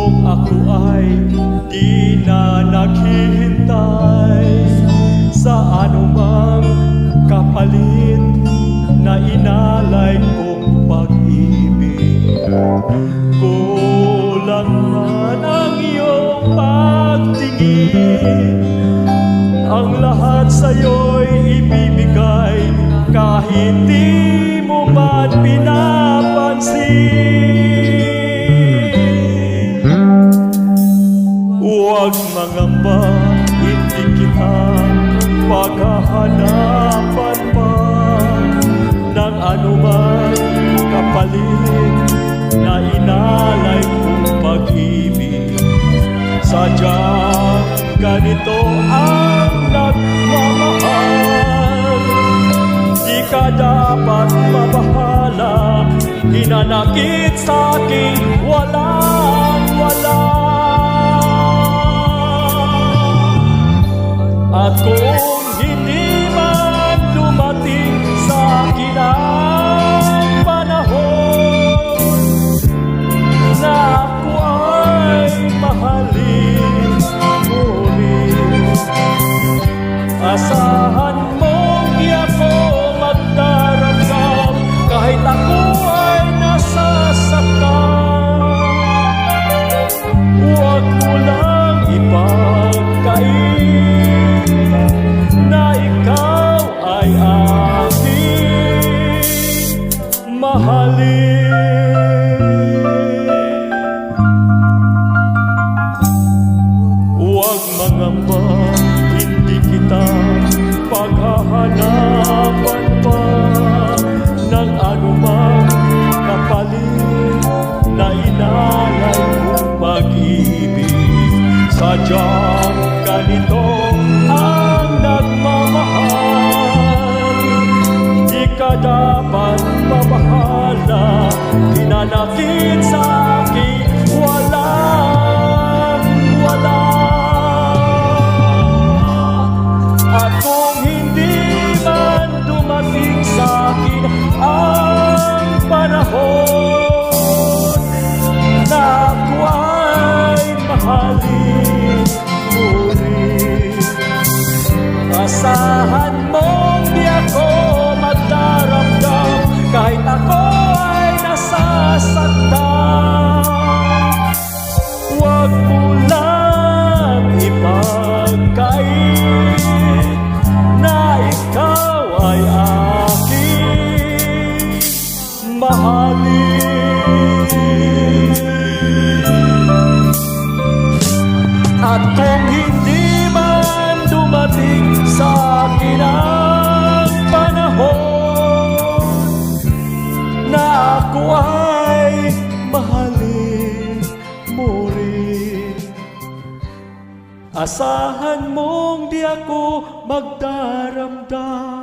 kung ako ay di na naghihintay sa anumang kapalit na inalay kong pag-ibig. Kulang man ang iyong pagtingin, ang lahat sa'yo'y ibibigay kahit di mo man pinapansin. Huwag mangamba, hindi kita paghahanapan pa ng anumang kapalit na inalay kong pag-ibig. Sadyang ganito ang nagmamahal, di ka dapat mabahala, hinanakit sa'kin walang-wala. At kung hindi man dumating sa'kin ang panahon na ako ay mahalin ulit, asahan mong di ako magdaramdam kahit ako ay nasasaktan. Huwag mo lang ipagkain na ikaw ay aking mahalin. Huwag mangamba, hindi kita paghahanapan pa ng anumang kapalit na inalay kong pag-ibig. Sadyang ganito ang nagmamahal, di ka dapat mabahala, hinanakit sa'kin walang-wala. At kung hindi man dumating sa'kin ang panahon na ako ay mahalin ulit, asahan mong di ako magdaramdam kahit ako ay nasasaktan. Huwag mo lang ipagkain na ikaw ay aking mahalin. At kung hindi man dumating sa akin ang panahon na ako ay mahalin mo rin, asahan mong di ako magdaramdam